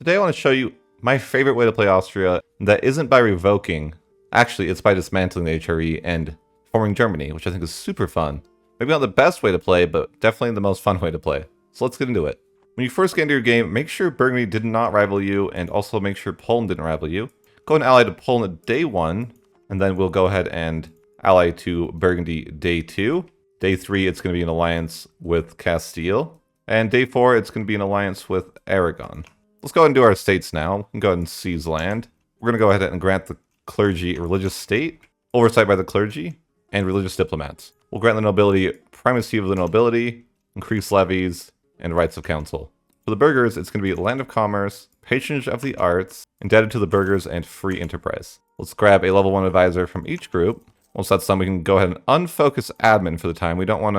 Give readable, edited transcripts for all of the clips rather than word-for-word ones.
Today I want to show you my favorite way to play Austria that isn't by revoking. Actually, it's by dismantling the HRE and forming Germany, which I think is super fun. Maybe not the best way to play, but definitely the most fun way to play. So let's get into it. When you first get into your game, make sure Burgundy did not rival you, and also make sure Poland didn't rival you. Go and ally to Poland at day 1, and then we'll go ahead and ally to Burgundy day 2. Day 3, it's going to be an alliance with Castile. And day 4, it's going to be an alliance with Aragon. Let's go ahead and do our states now. We can go ahead and seize land. We're going to go ahead and grant the clergy a religious state, oversight by the clergy, and religious diplomats. We'll grant the nobility primacy of the nobility, increase levies, and rights of council. For the burghers, it's going to be land of commerce, patronage of the arts, indebted to the burghers, and free enterprise. Let's grab a level 1 advisor from each group. Once that's done, we can go ahead and unfocus admin for the time. We don't want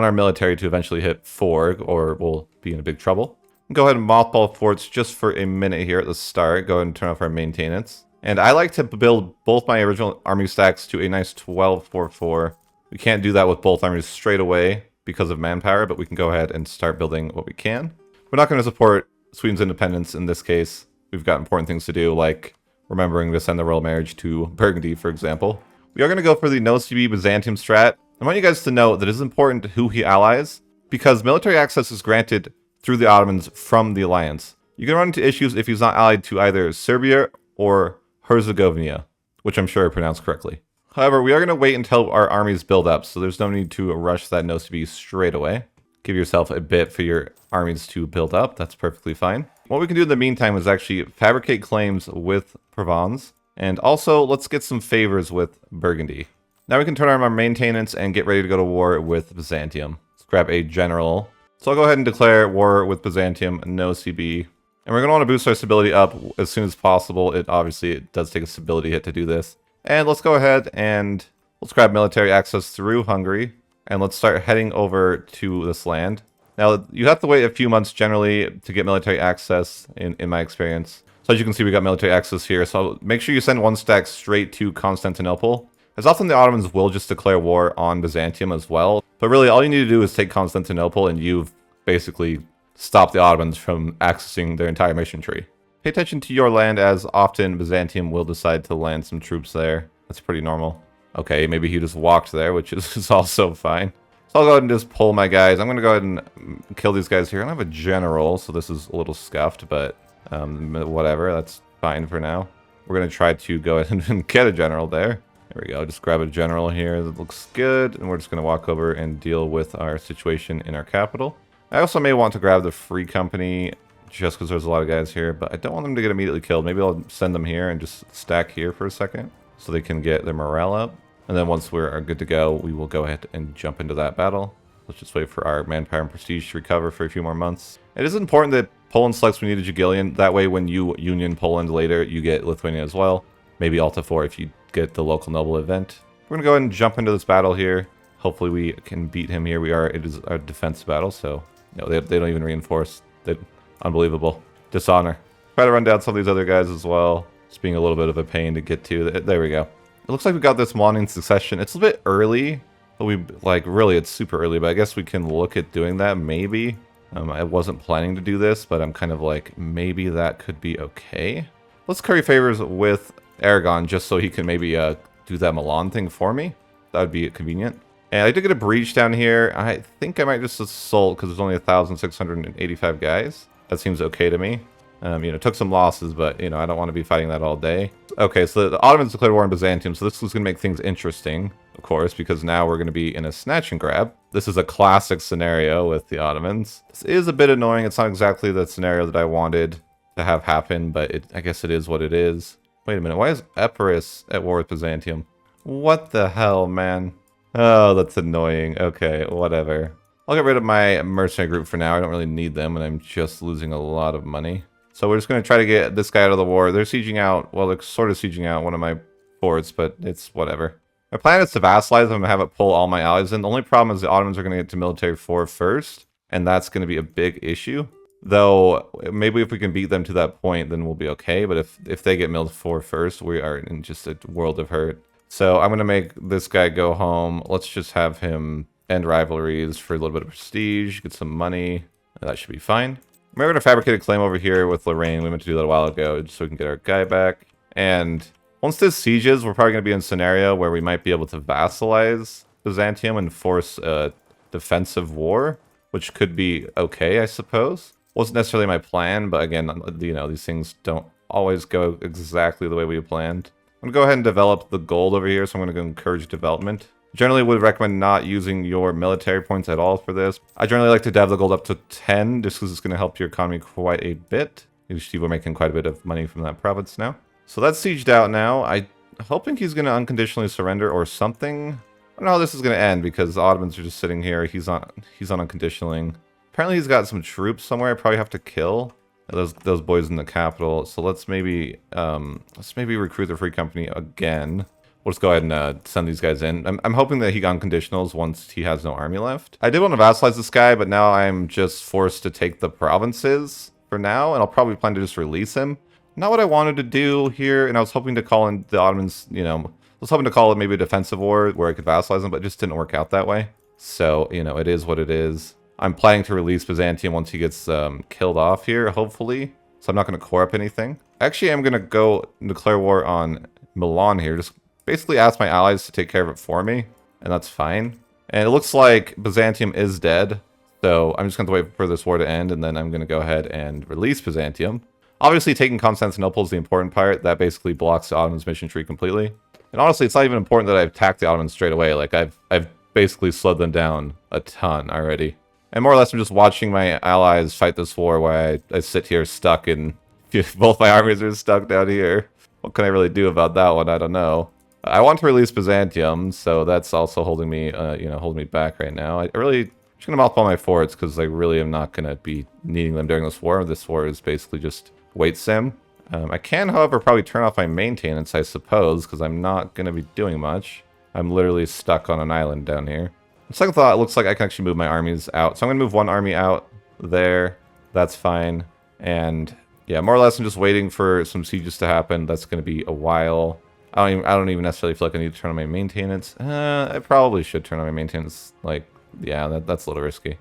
our military to eventually hit 4, or we'll be in big trouble. Go ahead and mothball forts just for a minute here at the start. Go ahead and turn off our maintenance. And I like to build both my original army stacks to a nice 12-4-4. We can't do that with both armies straight away because of manpower, but we can go ahead and start building what we can. We're not going to support Sweden's independence in this case. We've got important things to do, like remembering to send the royal marriage to Burgundy, for example. We are going to go for the no CB Byzantium strat. I want you guys to know that it is important who he allies, because military access is granted through the Ottomans from the alliance. You can run into issues if he's not allied to either Serbia or Herzegovina, which I'm sure I pronounced correctly. However, we are going to wait until our armies build up, so there's no need to rush that no CB straight away. Give yourself a bit for your armies to build up. That's perfectly fine. What we can do in the meantime is actually fabricate claims with Provence, and also let's get some favors with Burgundy. Now we can turn on our maintenance and get ready to go to war with Byzantium. Let's grab a general. So I'll go ahead and declare war with Byzantium, no CB. And we're going to want to boost our stability up as soon as possible. It does take a stability hit to do this. And let's go ahead and let's grab military access through Hungary. And let's start heading over to this land. Now, you have to wait a few months generally to get military access in my experience. So as you can see, we got military access here. So make sure you send one stack straight to Constantinople. As often the Ottomans will just declare war on Byzantium as well. But really, all you need to do is take Constantinople and you've basically stopped the Ottomans from accessing their entire mission tree. Pay attention to your land, as often Byzantium will decide to land some troops there. That's pretty normal. Okay, maybe he just walked there, which is also fine. So I'll go ahead and just pull my guys. I'm going to go ahead and kill these guys here. I don't have a general, so this is a little scuffed, but whatever. That's fine for now. We're going to try to go ahead and get a general there. There we go, just grab a general here that looks good, and we're just going to walk over and deal with our situation in our capital. I also may want to grab the free company, just because there's a lot of guys here, but I don't want them to get immediately killed. Maybe I'll send them here and just stack here for a second, so they can get their morale up. And then once we're good to go, we will go ahead and jump into that battle. Let's just wait for our manpower and prestige to recover for a few more months. It is important that Poland selects we need a Jagiellon. That way when you union Poland later, you get Lithuania as well. Maybe Alta 4 if you get the local noble event. We're going to go ahead and jump into this battle here. Hopefully we can beat him here. It is a defense battle, so they don't even reinforce. Unbelievable. Dishonor. Try to run down some of these other guys as well. It's being a little bit of a pain to get to. There we go. It looks like we got this one in succession. It's a bit early, but really it's super early, but I guess we can look at doing that maybe. I wasn't planning to do this, but I'm kind of like, maybe that could be okay. Let's curry favors with Aragon just so he can maybe do that Milan thing for me. That would be convenient. And I did get a breach down here. I think I might just assault because there's only 1,685 guys. That seems okay to me. Took some losses, but, I don't want to be fighting that all day. Okay, so the Ottomans declared war on Byzantium, so this is going to make things interesting, of course, because now we're going to be in a snatch and grab. This is a classic scenario with the Ottomans. This is a bit annoying. It's not exactly the scenario that I wanted to have happen, but I guess it is what it is. Wait a minute, why is Epirus at war with Byzantium? What the hell, man? Oh, that's annoying. Okay, whatever. I'll get rid of my mercenary group for now. I don't really need them, and I'm just losing a lot of money. So we're just going to try to get this guy out of the war. They're sieging out, well, they're sort of sieging out one of my forts, but it's whatever. My plan is to vassalize them and have it pull all my allies in. The only problem is the Ottomans are going to get to military 4 first, and that's going to be a big issue. Though, maybe if we can beat them to that point, then we'll be okay. But if they get milled 4 first, we are in just a world of hurt. So I'm going to make this guy go home. Let's just have him end rivalries for a little bit of prestige, get some money. That should be fine. We're going to fabricate a claim over here with Lorraine. We meant to do that a while ago, just so we can get our guy back. And once this sieges, we're probably going to be in a scenario where we might be able to vassalize Byzantium and force a defensive war, which could be okay, I suppose. Wasn't necessarily my plan, but again, you know, these things don't always go exactly the way we planned. I'm going to go ahead and develop the gold over here, so I'm going to encourage development. Generally would recommend not using your military points at all for this. I generally like to dev the gold up to 10, just because it's going to help your economy quite a bit. You see we're making quite a bit of money from that province now. So that's sieged out now. I'm hoping he's going to unconditionally surrender or something. I don't know how this is going to end, because the Ottomans are just sitting here. He's on unconditionaling. Apparently he's got some troops somewhere I probably have to kill. Those boys in the capital. So let's maybe recruit the Free Company again. We'll just go ahead and send these guys in. I'm hoping that he got unconditionals once he has no army left. I did want to vassalize this guy, but now I'm just forced to take the provinces for now, and I'll probably plan to just release him. Not what I wanted to do here, and I was hoping to call in the Ottomans, you know, I was hoping to call it maybe a defensive war where I could vassalize them, but it just didn't work out that way. So, you know, it is what it is. I'm planning to release Byzantium once he gets killed off here, hopefully. So I'm not going to core up anything. Actually, I'm going to go declare war on Milan here. Just basically ask my allies to take care of it for me, and that's fine. And it looks like Byzantium is dead. So I'm just going to wait for this war to end, and then I'm going to go ahead and release Byzantium. Obviously, taking Constantinople is the important part. That basically blocks the Ottomans' mission tree completely. And honestly, it's not even important that I've attacked the Ottomans straight away. Like, I've basically slowed them down a ton already. And more or less, I'm just watching my allies fight this war while I sit here stuck in... Both my armies are stuck down here. What can I really do about that one? I don't know. I want to release Byzantium, so that's also holding me, holding me back right now. I'm just going to mothball my forts, because I really am not going to be needing them during this war. This war is basically just wait sim. I can, however, probably turn off my maintenance, I suppose, because I'm not going to be doing much. I'm literally stuck on an island down here. On second thought, it looks like I can actually move my armies out. So I'm going to move one army out there. That's fine. And yeah, more or less I'm just waiting for some sieges to happen. That's going to be a while. I don't even necessarily feel like I need to turn on my maintenance. I probably should turn on my maintenance. Like, yeah, that's a little risky.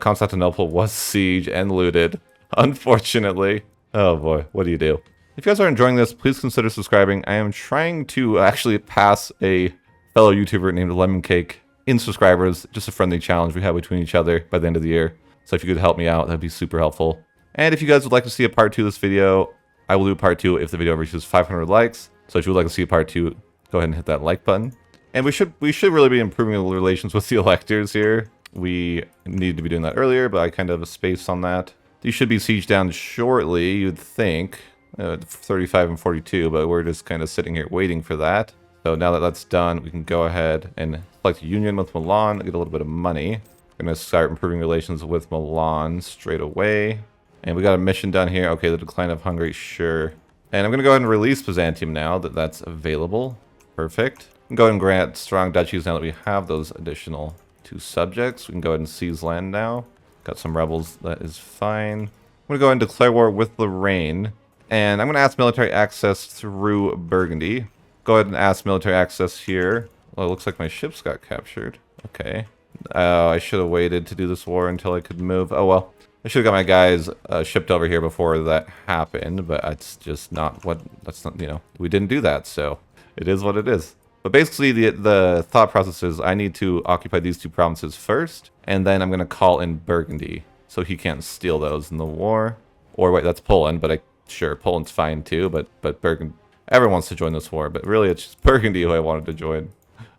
Constantinople was sieged and looted, unfortunately. Oh boy, what do you do? If you guys are enjoying this, please consider subscribing. I am trying to actually pass a fellow YouTuber named Lemon Cake in subscribers, just a friendly challenge we have between each other by the end of the year. So if you could help me out, that'd be super helpful. And if you guys would like to see a part 2 of this video, I will do part 2 if the video reaches 500 likes. So if you would like to see a part 2, go ahead and hit that like button. And we should really be improving the relations with the electors here. We needed to be doing that earlier, but I kind of have a space on that. These should be sieged down shortly, you'd think. 35 and 42, but we're just kind of sitting here waiting for that. So now that that's done, we can go ahead and select a union with Milan, get a little bit of money. We're going to start improving relations with Milan straight away. And we got a mission done here. Okay, the decline of Hungary, sure. And I'm going to go ahead and release Byzantium now that that's available. Perfect. We can go ahead and grant strong duchies now that we have those additional 2 subjects. We can go ahead and seize land now. Got some rebels, that is fine. I'm going to go ahead and declare war with Lorraine. And I'm going to ask military access through Burgundy. Go ahead and ask military access here. Well, it looks like my ships got captured. Okay. I should have waited to do this war until I could move. Oh well. I should have got my guys shipped over here before that happened, but that's just not what... That's not, you know, we didn't do that, so it is what it is. But basically, the thought process is I need to occupy these 2 provinces first, and then I'm going to call in Burgundy, so he can't steal those in the war. Or wait, that's Poland, but sure, Poland's fine too, but Burgundy... Everyone wants to join this war, but really it's just Burgundy who I wanted to join.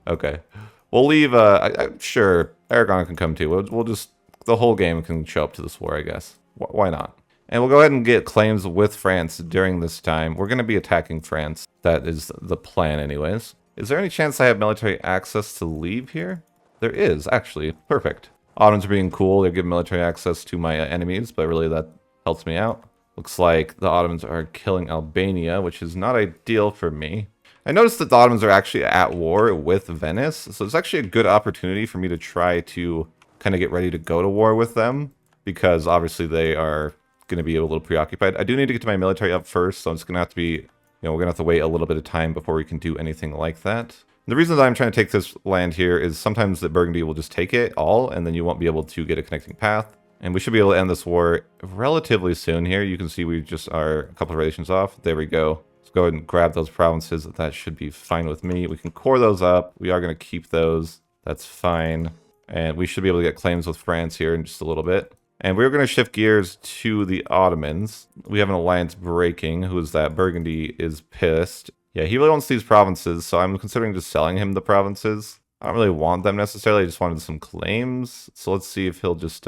Okay. We'll leave, sure, Aragon can come too. We'll just, the whole game can show up to this war, I guess. Why not? And we'll go ahead and get claims with France during this time. We're going to be attacking France. That is the plan anyways. Is there any chance I have military access to leave here? There is, actually. Perfect. Ottomans are being cool. They're giving military access to my enemies, but really that helps me out. Looks like the Ottomans are killing Albania, which is not ideal for me. I noticed that the Ottomans are actually at war with Venice, so it's actually a good opportunity for me to try to kind of get ready to go to war with them, because obviously they are going to be a little preoccupied. I do need to get to my military up first, so it's going to have to be, we're going to have to wait a little bit of time before we can do anything like that. The reason that I'm trying to take this land here is sometimes the Burgundy will just take it all, and then you won't be able to get a connecting path. And we should be able to end this war relatively soon here. You can see we just are a couple of relations off. There we go. Let's go ahead and grab those provinces. That should be fine with me. We can core those up. We are going to keep those. That's fine. And we should be able to get claims with France here in just a little bit. And we're going to shift gears to the Ottomans. We have an alliance breaking. Who is that? Burgundy is pissed. Yeah, he really wants these provinces, so I'm considering just selling him the provinces. I don't really want them necessarily. I just wanted some claims. So let's see if he'll just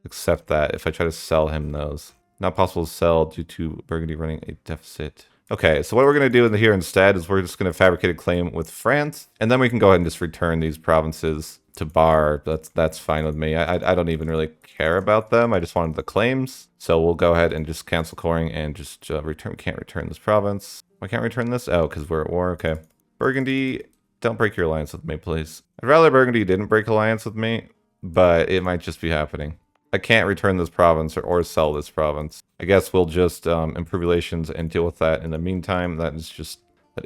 accept that if I try to sell him those. Not possible to sell due to Burgundy running a deficit. Okay, so what we're going to do here instead is we're just going to fabricate a claim with France, and then we can go ahead and just return these provinces to Bar. That's fine with me. I don't even really care about them. I just wanted the claims. So we'll go ahead and just cancel coring and just return. Can't return this province. Why can't we return this? Oh, because we're at war. Okay. Burgundy, don't break your alliance with me, please. I'd rather Burgundy didn't break alliance with me, but it might just be happening. I can't return this province or sell this province. I guess we'll just improve relations and deal with that in the meantime. That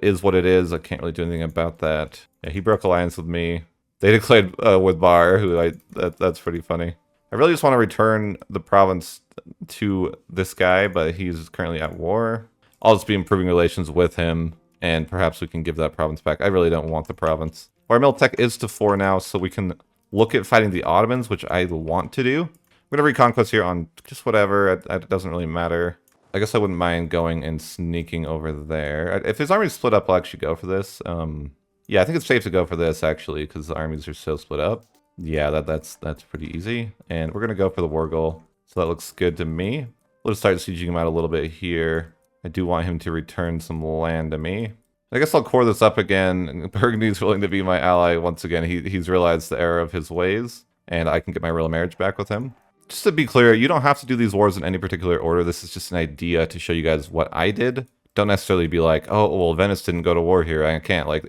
is what it is. I can't really do anything about that. Yeah, he broke alliance with me. They declared with Bar, that's pretty funny. I really just want to return the province to this guy, but he's currently at war. I'll just be improving relations with him, and perhaps we can give that province back. I really don't want the province. Our Miltech is to 4 now, so we can look at fighting the Ottomans, which I want to do. I'm going to reconquest here on just whatever. It doesn't really matter. I guess I wouldn't mind going and sneaking over there. If his army's split up, I'll actually go for this. Yeah, I think it's safe to go for this, actually, because the armies are so split up. Yeah, that's pretty easy. And we're going to go for the war goal. So that looks good to me. We'll just start sieging him out a little bit here. I do want him to return some land to me. I guess I'll core this up again. Burgundy's willing to be my ally once again. He's realized the error of his ways, and I can get my royal marriage back with him. Just to be clear, you don't have to do these wars in any particular order. This is just an idea to show you guys what I did. Don't necessarily be like, oh, well, Venice didn't go to war here. I can't. Like,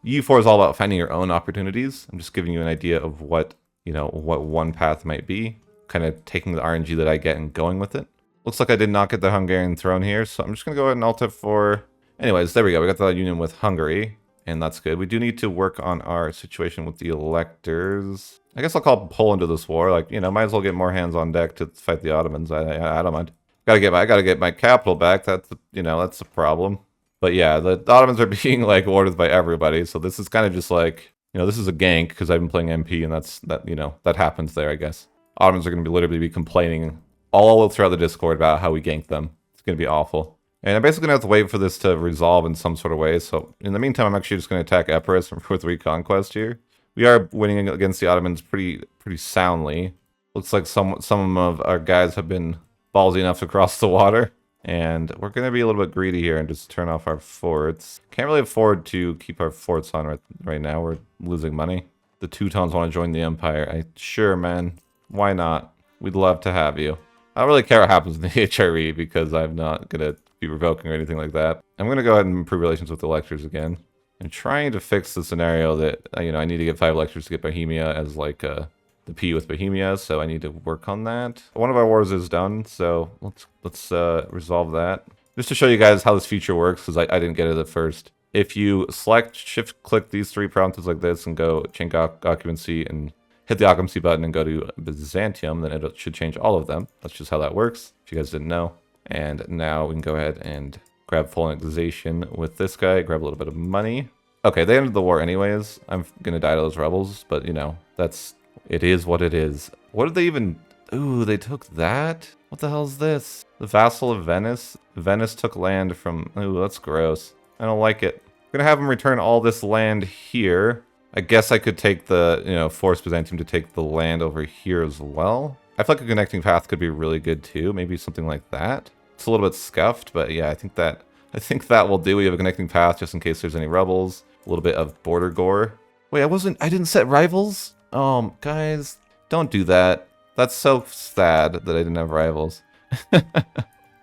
EU4 is all about finding your own opportunities. I'm just giving you an idea of what one path might be. Kind of taking the RNG that I get and going with it. Looks like I did not get the Hungarian throne here, so I'm just going to go ahead and alt F4. Anyways, there we go. We got the union with Hungary, and that's good. We do need to work on our situation with the electors. I guess I'll call Poland to this war. Like, might as well get more hands on deck to fight the Ottomans. I don't mind. I gotta get my capital back. That's the problem. But yeah, the Ottomans are being like ordered by everybody. So this is kind of just like, this is a gank because I've been playing MP, and that happens there, I guess. Ottomans are going to literally be complaining all throughout the Discord about how we ganked them. It's going to be awful. And I'm basically going to have to wait for this to resolve in some sort of way. So in the meantime, I'm actually just going to attack Epirus with Reconquest here. We are winning against the Ottomans pretty soundly. Looks like some of our guys have been ballsy enough to cross the water. And we're going to be a little bit greedy here and just turn off our forts. Can't really afford to keep our forts on right now. We're losing money. The Teutons want to join the Empire. Sure, man. Why not? We'd love to have you. I don't really care what happens in the HRE because I'm not going to be revoking or anything like that. I'm going to go ahead and improve relations with the electors again. I'm trying to fix the scenario that, I need to get 5 electors to get Bohemia as like the P with Bohemia, so I need to work on that. One of our wars is done, so let's resolve that. Just to show you guys how this feature works, because I didn't get it at first. If you select, shift-click these 3 provinces like this and go change occupancy and hit the occupancy button and go to Byzantium, then it should change all of them. That's just how that works, if you guys didn't know. And now we can go ahead and grab full annexation with this guy, grab a little bit of money. Okay, they ended the war anyways. I'm gonna die to those rebels, but it is what it is. What did they even... Ooh, they took that? What the hell is this? The vassal of Venice? Venice took land from... Ooh, that's gross. I don't like it. I'm gonna have them return all this land here. I guess I could take the, force Byzantium to take the land over here as well. I feel like a connecting path could be really good too. Maybe something like that. It's a little bit scuffed, but yeah, I think that will do. We have a connecting path just in case there's any rebels. A little bit of border gore. Wait, I didn't set rivals? Guys, don't do that. That's so sad that I didn't have rivals.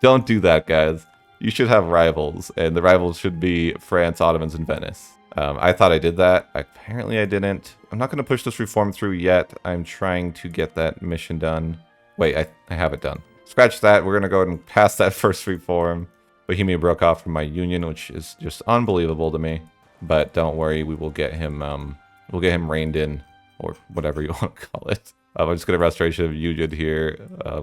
Don't do that, guys. You should have rivals, and the rivals should be France, Ottomans, and Venice. I thought I did that. Apparently I didn't. I'm not going to push this reform through yet. I'm trying to get that mission done. Wait, I have it done. Scratch that. We're going to go ahead and pass that first reform. Bohemia broke off from my union, which is just unbelievable to me. But don't worry, we will get him reined in, or whatever you want to call it. I'm just going to Restoration of Union here.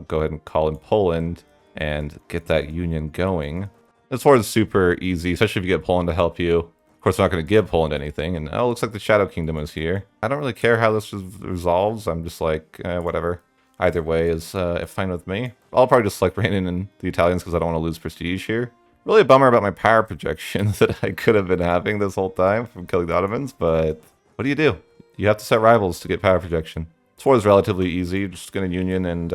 Go ahead and call in Poland and get that union going. This war is super easy, especially if you get Poland to help you. Of course, I'm not going to give Poland anything. And oh, looks like the Shadow Kingdom is here. I don't really care how this resolves. I'm just like, whatever. Either way is fine with me. I'll probably just select reign in the Italians because I don't want to lose prestige here. Really a bummer about my power projection that I could have been having this whole time from killing the Ottomans, but what do? You have to set rivals to get power projection. This war is relatively easy. Just going to union and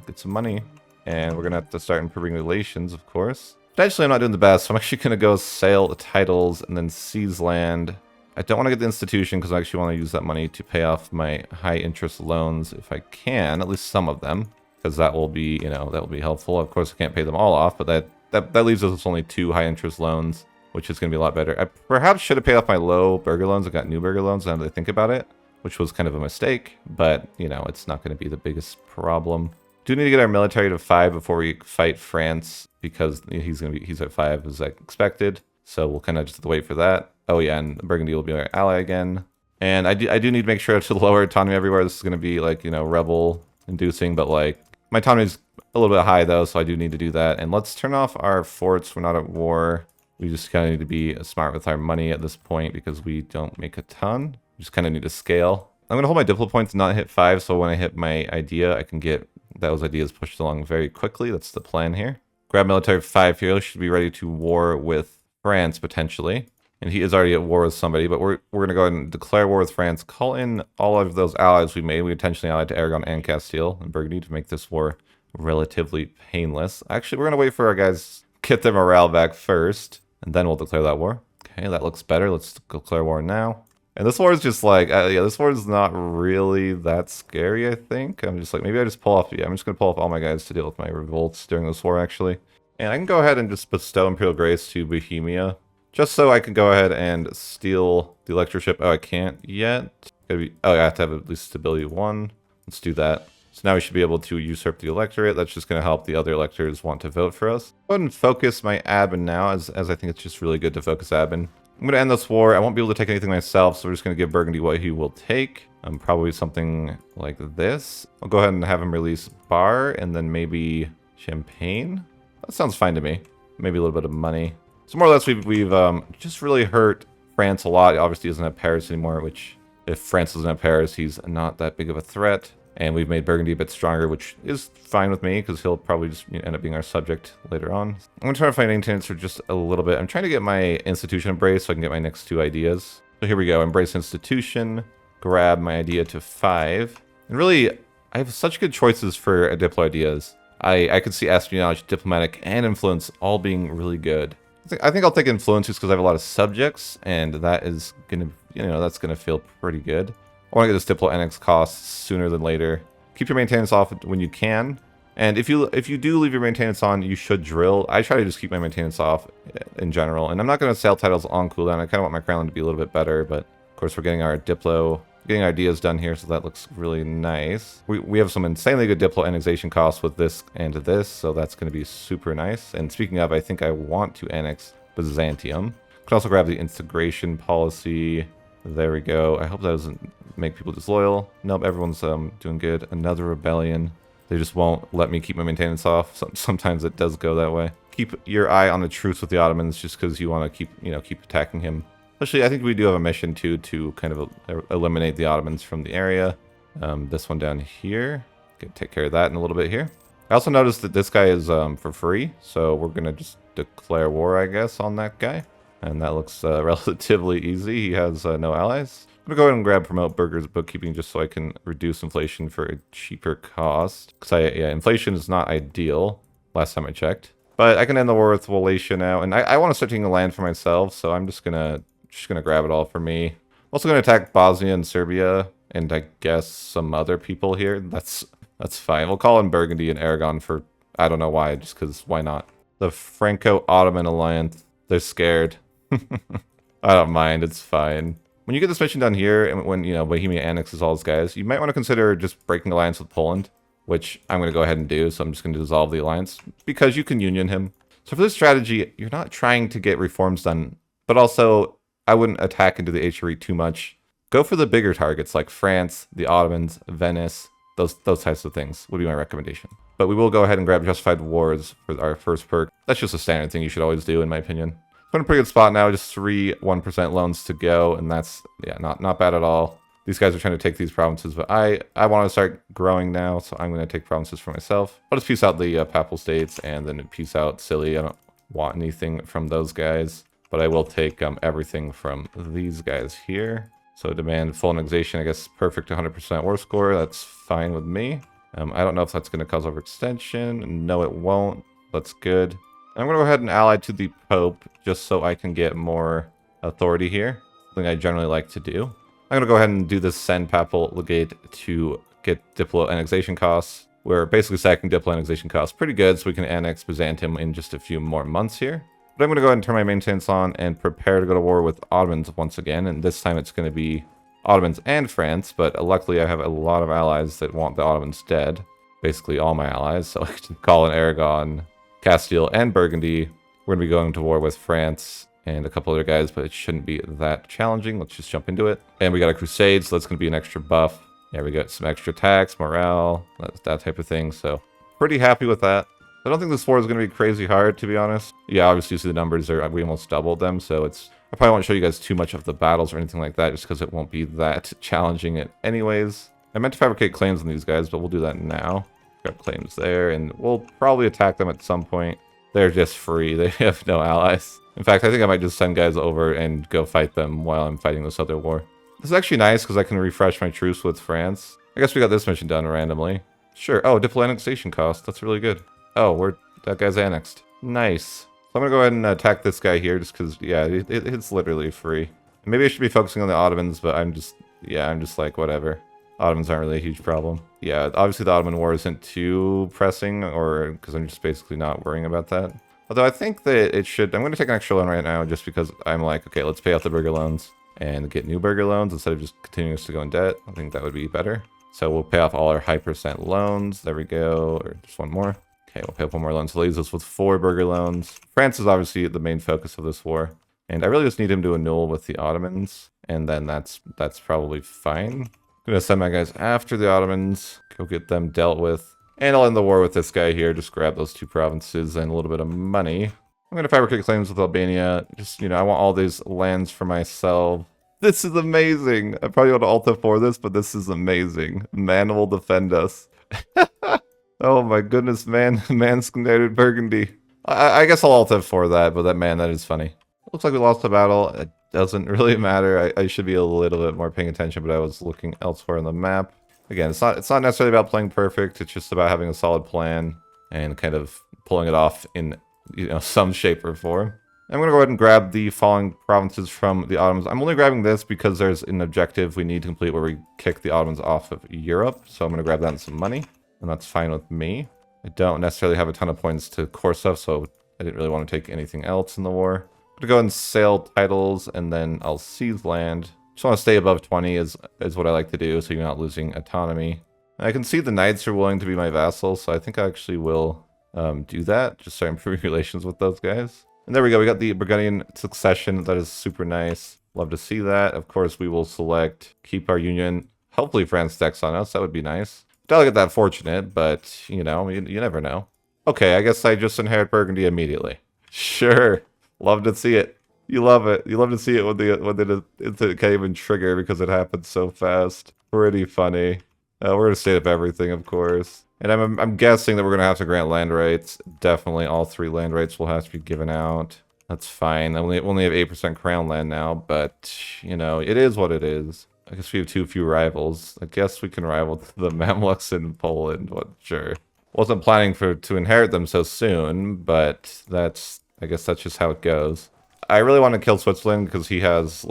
get some money. And we're going to have to start improving relations, of course. Potentially, I'm not doing the best, so I'm actually going to go sail the titles and then seize land. I don't want to get the institution because I actually want to use that money to pay off my high interest loans if I can, at least some of them, because that will be, that will be helpful. Of course, I can't pay them all off, but that leaves us with only 2 high interest loans, which is going to be a lot better. I perhaps should have paid off my low burger loans and got new burger loans now that I think about it, which was kind of a mistake, but, it's not going to be the biggest problem. Do need to get our military to 5 before we fight France, because he's at 5 as I expected, so we'll kind of just have to wait for that. Oh yeah, and Burgundy will be our ally again. And I do need to make sure to lower autonomy everywhere. This is going to be like, rebel inducing, but like my autonomy is a little bit high though, so I do need to do that. And let's turn off our forts. We're not at war. We just kind of need to be smart with our money at this point because we don't make a ton. We just kind of need to scale. I'm going to hold my diplo points and not hit 5, so when I hit my idea, I can get those ideas pushed along very quickly. That's the plan here. Grab military 5 here. Should be ready to war with France potentially. And he is already at war with somebody, but we're going to go ahead and declare war with France. Call in all of those allies we made. We intentionally allied to Aragon and Castile and Burgundy to make this war relatively painless. Actually, we're going to wait for our guys, get their morale back first, and then we'll declare that war. Okay, that looks better. Let's declare war now. And this war is just like, this war is not really that scary, I think. I'm just like, maybe I just pull off, I'm just going to pull off all my guys to deal with my revolts during this war, actually. And I can go ahead and just bestow Imperial Grace to Bohemia. Just so I can go ahead and steal the electorship. Oh, I can't yet. I have to have at least stability 1. Let's do that. So now we should be able to usurp the electorate. That's just going to help the other electors want to vote for us. Go ahead and focus my admin now, as I think it's just really good to focus admin. I'm going to end this war. I won't be able to take anything myself, so we're just going to give Burgundy what he will take. Probably something like this. I'll go ahead and have him release Bar, and then maybe Champagne. That sounds fine to me. Maybe a little bit of money. So more or less, we've just really hurt France a lot. Obviously, he doesn't have Paris anymore, which if France doesn't have Paris, he's not that big of a threat. And we've made Burgundy a bit stronger, which is fine with me, because he'll probably just end up being our subject later on. I'm going to try to find maintenance for just a little bit. I'm trying to get my institution embrace so I can get my next 2 ideas. So here we go. Embrace institution. Grab my idea to 5. And really, I have such good choices for diplo ideas. I could see espionage, diplomatic, and influence all being really good. I think I'll take influence just because I have a lot of subjects, and that is going to, that's going to feel pretty good. I want to get this diplo annex costs sooner than later. Keep your maintenance off when you can. And if you do leave your maintenance on, you should drill. I try to just keep my maintenance off in general. And I'm not going to sell titles on cooldown. I kind of want my crown to be a little bit better, but of course we're getting our diplo, getting our ideas done here, so that looks really nice. We have some insanely good diplo annexation costs with this and this, so that's going to be super nice. And speaking of, I think I want to annex Byzantium. Can also grab the integration policy. There we go. I hope that doesn't make people disloyal. Nope, everyone's doing good. Another rebellion. They just won't let me keep my maintenance off. Sometimes it does go that way. Keep your eye on the truce with the Ottomans just because you want to keep attacking him. Actually, I think we do have a mission too to kind of eliminate the Ottomans from the area. This one down here. Take care of that in a little bit here. I also noticed that this guy is for free, so we're gonna just declare war, I guess, on that guy. And that looks relatively easy. He has no allies. I'm gonna go ahead and grab promote Burger's bookkeeping just so I can reduce inflation for a cheaper cost. Because inflation is not ideal, last time I checked. But I can end the war with Wallachia now, and I want to start taking the land for myself, so I'm just gonna grab it all for me. I'm also gonna attack Bosnia and Serbia, and I guess some other people here. That's fine. We'll call in Burgundy and Aragon for, I don't know why, just because why not? The Franco-Ottoman alliance. They're scared. I don't mind. It's fine. When you get this mission done here, and when Bohemia annexes all these guys, you might want to consider just breaking alliance with Poland, which I'm going to go ahead and do. So I'm just going to dissolve the alliance because you can union him. So for this strategy, you're not trying to get reforms done, but also I wouldn't attack into the HRE too much. Go for the bigger targets like France, the Ottomans, Venice, Those types of things would be my recommendation. But we will go ahead and grab Justified Wars for our first perk. That's just a standard thing you should always do, in my opinion. We're in a pretty good spot now, just 3 1% loans to go, and that's, yeah, not bad at all. These guys are trying to take these provinces, but I want to start growing now, so I'm going to take provinces for myself. I'll just peace out the Papal States, and then peace out Scilly. I don't want anything from those guys, but I will take everything from these guys here. So demand full annexation, I guess perfect 100% war score, that's fine with me. I don't know if that's going to cause overextension. No, it won't. That's good. I'm going to go ahead and ally to the Pope, just so I can get more authority here. Something I generally like to do. I'm going to go ahead and do this send Papal Legate to get Diplo annexation costs, where basically stacking Diplo annexation costs pretty good, so we can annex Byzantium in just a few more months here. But I'm going to go ahead and turn my maintenance on and prepare to go to war with Ottomans once again, and this time it's going to be Ottomans and France, but luckily I have a lot of allies that want the Ottomans dead. Basically all my allies, so I can call in Aragon, Castile, and Burgundy. We're going to be going to war with France and a couple other guys, but it shouldn't be that challenging. Let's just jump into it. And we got a crusade, so that's going to be an extra buff. Yeah, we got some extra tax, morale, that type of thing, so pretty happy with that. I don't think this war is going to be crazy hard, to be honest. Yeah, obviously you see the numbers there, we almost doubled them, so it's... I probably won't show you guys too much of the battles or anything like that, just because it won't be that challenging anyways. I meant to fabricate claims on these guys, but we'll do that now. Got claims there, and we'll probably attack them at some point. They're just free, they have no allies. In fact, I think I might just send guys over and go fight them while I'm fighting this other war. This is actually nice, because I can refresh my truce with France. I guess we got this mission done randomly. Sure, oh, Diplo annexation cost, that's really good. Oh, that guy's annexed. Nice. So I'm going to go ahead and attack this guy here, just because, yeah, it's literally free. Maybe I should be focusing on the Ottomans, but I'm just like, whatever. Ottomans aren't really a huge problem. Yeah, obviously the Ottoman War isn't too pressing, or because I'm just basically not worrying about that. Although I think that it should... I'm going to take an extra loan right now, just because I'm like, okay, let's pay off the burger loans and get new burger loans instead of just continuing to go in debt. I think that would be better. So we'll pay off all our high percent loans. There we go. Or just one more. Okay, we'll pay up one more loan. So leaves us with 4 burger loans. France is obviously the main focus of this war. And I really just need him to annul with the Ottomans. And then that's probably fine. I'm going to send my guys after the Ottomans. Go get them dealt with. And I'll end the war with this guy here. Just grab those 2 provinces and a little bit of money. I'm going to fabricate claims with Albania. Just, I want all these lands for myself. This is amazing. I probably want to alt F4 this, but this is amazing. Man will defend us. Oh my goodness, Consolidated Burgundy. I guess I'll alt F4 that, but that is funny. Looks like we lost the battle. It doesn't really matter. I should be a little bit more paying attention, but I was looking elsewhere on the map. Again, it's not necessarily about playing perfect. It's just about having a solid plan and kind of pulling it off in some shape or form. I'm going to go ahead and grab the following provinces from the Ottomans. I'm only grabbing this because there's an objective we need to complete where we kick the Ottomans off of Europe. So I'm going to grab that and some money. And that's fine with me. I don't necessarily have a ton of points to core stuff, so I didn't really want to take anything else in the war. I'm going to go ahead and sail titles, and then I'll seize land. Just want to stay above 20 is what I like to do, so you're not losing autonomy. And I can see the knights are willing to be my vassals, so I think I actually will do that. Just start improving relations with those guys. And there we go. We got the Burgundian succession. That is super nice. Love to see that. Of course, we will select keep our union. Hopefully France decks on us. That would be nice. Don't get that fortunate, but, you never know. Okay, I guess I just inherit Burgundy immediately. Sure. Love to see it. You love it. You love to see it when it can't even trigger because it happens so fast. Pretty funny. We're going to state up everything, of course. And I'm guessing that we're going to have to grant land rights. Definitely all 3 land rights will have to be given out. That's fine. I only have 8% crown land now, but, it is what it is. I guess we have too few rivals. I guess we can rival the Mamluks in Poland. What? Sure. Wasn't planning to inherit them so soon, but I guess that's just how it goes. I really want to kill Switzerland because he has,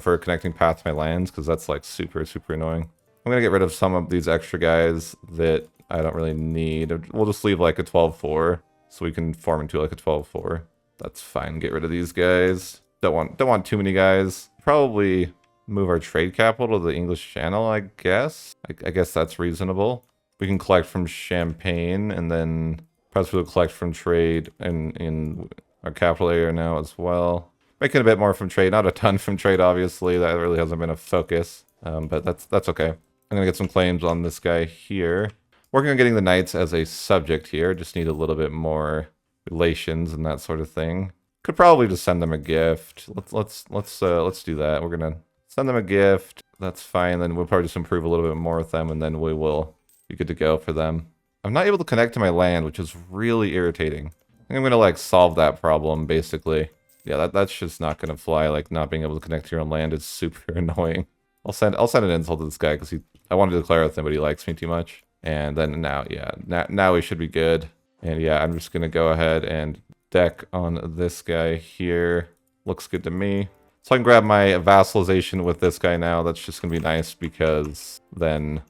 for a connecting path to my lands, because that's, super, super annoying. I'm going to get rid of some of these extra guys that I don't really need. We'll just leave, a 12-4, so we can form into, a 12-4. That's fine. Get rid of these guys. Don't want too many guys. Probably move our trade capital to the English Channel, I guess. I guess that's reasonable. We can collect from Champagne, and then perhaps we'll collect from trade in our capital area now as well. Making a bit more from trade, not a ton from trade, obviously. That really hasn't been a focus, but that's okay. I'm going to get some claims on this guy here. Working on getting the knights as a subject here. Just need a little bit more relations and that sort of thing. Could probably just send them a gift. Let's do that. We're gonna send them a gift. That's fine. Then we'll probably just improve a little bit more with them, and then we will be good to go for them. I'm not able to connect to my land, which is really irritating. I think I'm gonna like solve that problem basically. Yeah, that's just not gonna fly. Like not being able to connect to your own land is super annoying. I'll send an insult to this guy because I wanted to declare with him, but he likes me too much. And then now, yeah, now we should be good. And yeah, I'm just gonna go ahead and deck on this guy here. Looks good to me. So I can grab my vassalization with this guy now. That's just gonna be nice because then,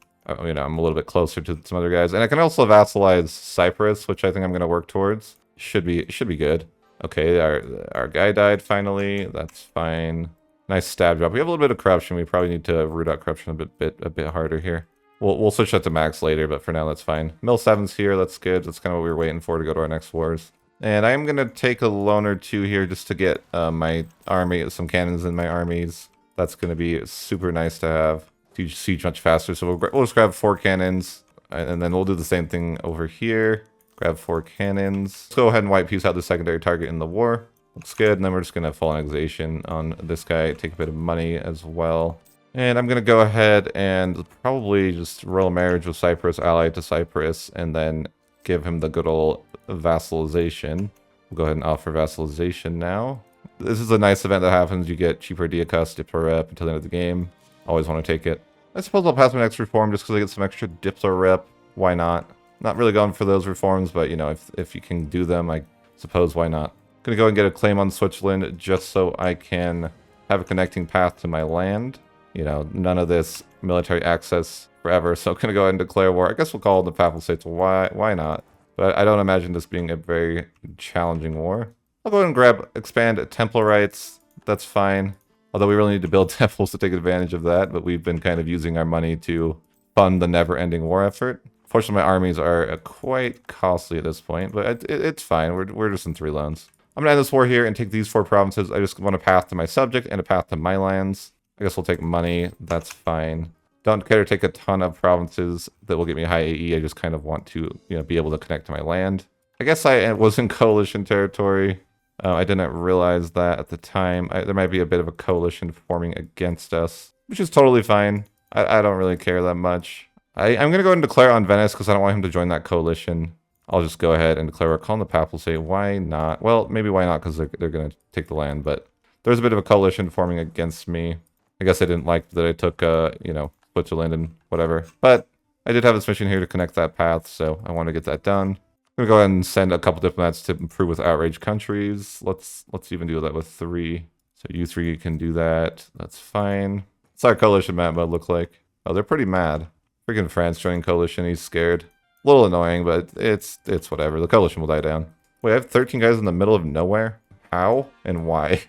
you know, I'm a little bit closer to some other guys. And I can also vassalize Cyprus, which I think I'm gonna work towards. Should be good. Okay, our guy died finally. That's fine. Nice stab drop. We have a little bit of corruption. We probably need to root out corruption a bit harder here. We'll switch that to max later, but for now that's fine. Mill 7's here, that's good. That's kind of what we were waiting for to go to our next wars. And I'm going to take a loan or two here just to get my army, some cannons in my armies. That's going to be super nice to have. Siege much faster, so we'll just grab 4 cannons. And then we'll do the same thing over here. Grab 4 cannons. Let's go ahead and wipe peace out the secondary target in the war. Looks good, and then we're just going to full annexation on this guy. Take a bit of money as well. And I'm going to go ahead and probably just royal marriage with Cyprus, allied to Cyprus, and then give him the good old vassalization. We'll go ahead and offer vassalization now. This is a nice event that happens. You get cheaper Diacus, Diplo Rep until the end of the game. Always want to take it. I suppose I'll pass my next reform just because I get some extra Diplo Rep. Why not? Not really going for those reforms, but you know, if you can do them, I suppose why not? Gonna go and get a claim on Switzerland just so I can have a connecting path to my land. You know, none of this military access forever, so I'm going to go ahead and declare war. I guess we'll call it the Papal States. Why not? But I don't imagine this being a very challenging war. I'll go ahead and expand Templar rights. That's fine. Although we really need to build temples to take advantage of that, but we've been kind of using our money to fund the never-ending war effort. Fortunately, my armies are quite costly at this point, but it's fine. We're just in 3 loans. I'm going to end this war here and take these 4 provinces. I just want a path to my subject and a path to my lands. I guess we'll take money. That's fine. Don't care to take a ton of provinces that will get me high AE. I just kind of want to, you know, be able to connect to my land. I guess I was in coalition territory. I didn't realize that at the time. There might be a bit of a coalition forming against us, which is totally fine. I don't really care that much. I'm going to go ahead and declare on Venice because I don't want him to join that coalition. I'll just go ahead and declare we're calling the Papal State. Why not? Well, maybe why not because they're going to take the land, but there's a bit of a coalition forming against me. I guess I didn't like that I took, you know, Switzerland and whatever. But I did have this mission here to connect that path, so I want to get that done. I'm going to go ahead and send a couple diplomats to improve with outraged countries. Let's even do that with 3. So you 3 can do that. That's fine. What's our coalition map mode look like? Oh, they're pretty mad. Freaking France joining coalition. He's scared. A little annoying, but it's whatever. The coalition will die down. Wait, I have 13 guys in the middle of nowhere? How and why?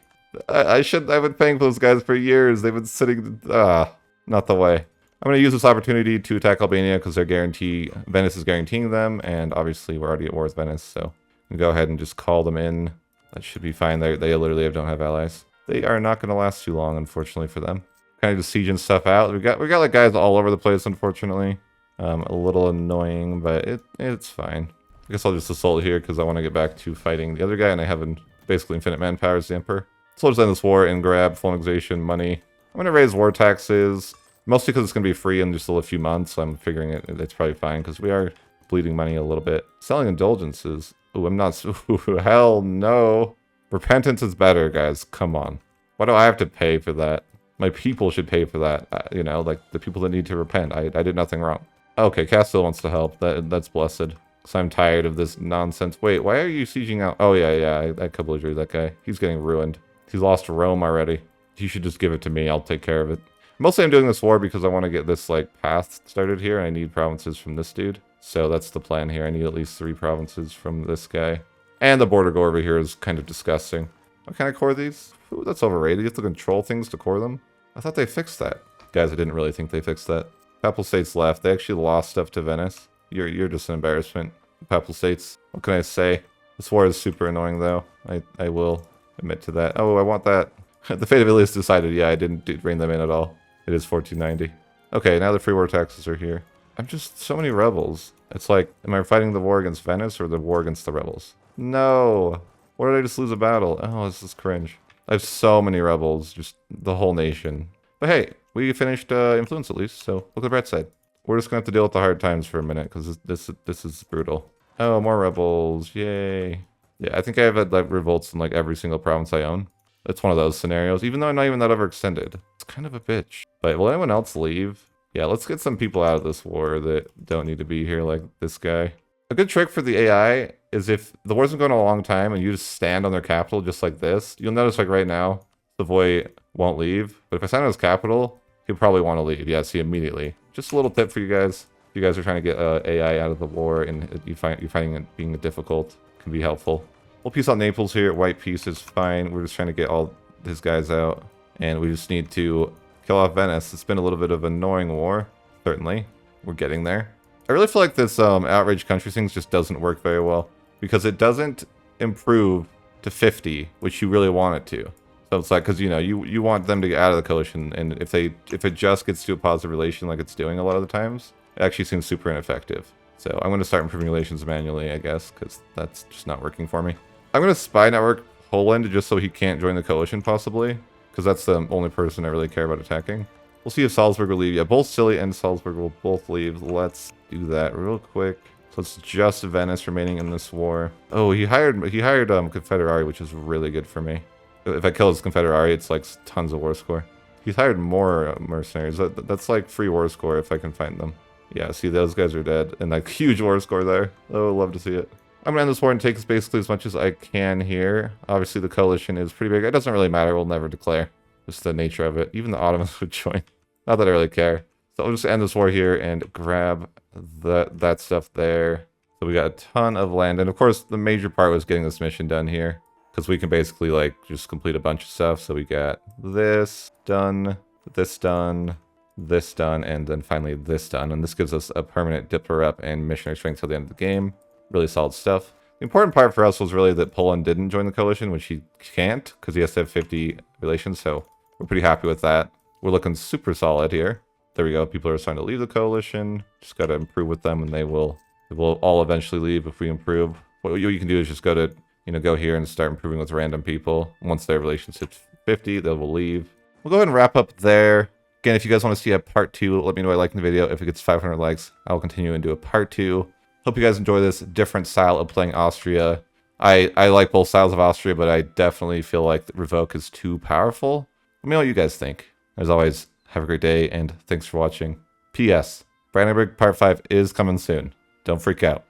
I've been paying for those guys for years. They've been sitting, not the way. I'm going to use this opportunity to attack Albania because Venice is guaranteeing them, and obviously we're already at war with Venice, so I'm going to go ahead and just call them in. That should be fine. They literally don't have allies. They are not going to last too long, unfortunately for them. Kind of just sieging stuff out. We got like guys all over the place, unfortunately. A little annoying, but it's fine. I guess I'll just assault here because I want to get back to fighting the other guy, and I have basically infinite manpower as the Emperor. So I'll just end this war and grab full annexation money. I'm going to raise war taxes, mostly because it's going to be free in just a few months. So I'm figuring it's probably fine because we are bleeding money a little bit. Selling indulgences. Ooh, I'm not... Ooh, hell no. Repentance is better, guys. Come on. Why do I have to pay for that? My people should pay for that. You know, like the people that need to repent. I did nothing wrong. Okay, Castile wants to help. That's blessed. Because I'm tired of this nonsense. Wait, why are you sieging out? Oh, yeah. I could believe that guy. He's getting ruined. He's lost Rome already. You should just give it to me. I'll take care of it. Mostly I'm doing this war because I want to get this like path started here. And I need provinces from this dude. So that's the plan here. I need at least 3 provinces from this guy. And the border go over here is kind of disgusting. What can I core these? Ooh, that's overrated. You have to control things to core them. I thought they fixed that. Guys, I didn't really think they fixed that. Papal States left. They actually lost stuff to Venice. You're just an embarrassment. Papal States. What can I say? This war is super annoying though. I will admit to that. Oh, I want that. The fate of Ilias decided. Yeah, I didn't rein them in at all. It is 1490. Okay, now the free war taxes are here. I'm just so many rebels. It's like, am I fighting the war against Venice or the war against the rebels? No! Or did I just lose a battle? Oh, this is cringe. I have so many rebels, just the whole nation. But hey, we finished influence at least, so look at the bright side. We're just gonna have to deal with the hard times for a minute, because this is brutal. Oh, more rebels, yay. Yeah, I think I have had like revolts in like every single province I own. It's one of those scenarios, even though I'm not even that overextended. It's kind of a bitch. But will anyone else leave? Yeah, let's get some people out of this war that don't need to be here, like this guy. A good trick for the AI is if the war's been going a long time and you just stand on their capital just like this, you'll notice like right now, Savoy won't leave. But if I stand on his capital, he'll probably want to leave. Yeah, see, immediately. Just a little tip for you guys. If you guys are trying to get AI out of the war and you're finding it being difficult, can be helpful. We'll piece out Naples here. White piece is fine. We're just trying to get all his guys out. And we just need to kill off Venice. It's been a little bit of an annoying war. Certainly. We're getting there. I really feel like this outrage country things just doesn't work very well. Because it doesn't improve to 50, which you really want it to. So it's like, because you know, you want them to get out of the coalition. And if it just gets to a positive relation like it's doing a lot of the times, it actually seems super ineffective. So I'm going to start improving relations manually, I guess, because that's just not working for me. I'm going to spy network Poland just so he can't join the coalition, possibly. Because that's the only person I really care about attacking. We'll see if Salzburg will leave. Yeah, both Scilly and Salzburg will both leave. Let's do that real quick. So it's just Venice remaining in this war. Oh, he hired Confederari, which is really good for me. If I kill his Confederari, it's like tons of war score. He's hired more mercenaries. That's like free war score if I can find them. Yeah, see, those guys are dead. And like huge war score there. Oh, love to see it. I'm gonna end this war and take basically as much as I can here. Obviously, the coalition is pretty big. It doesn't really matter. We'll never declare. Just the nature of it. Even the Ottomans would join. Not that I really care. So I'll just end this war here and grab that stuff there. So we got a ton of land. And of course, the major part was getting this mission done here. Because we can basically like just complete a bunch of stuff. So we got this done, this done, this done, and then finally this done. And this gives us a permanent Diplo rep and missionary strength till the end of the game. Really solid stuff. The important part for us was really that Poland didn't join the coalition, which he can't, because he has to have 50 relations, so we're pretty happy with that. We're looking super solid here. There we go. People are starting to leave the coalition. Just got to improve with them, and they will all eventually leave if we improve. What you can do is just go here and start improving with random people. Once their relations hit 50, they will leave. We'll go ahead and wrap up there. Again, if you guys want to see a part 2, let me know by liking the video. If it gets 500 likes, I will continue and do a part 2. Hope you guys enjoy this different style of playing Austria. I like both styles of Austria, but I definitely feel like Revoke is too powerful. Let me know what you guys think. As always, have a great day, and thanks for watching. P.S. Brandenburg Part 5 is coming soon. Don't freak out.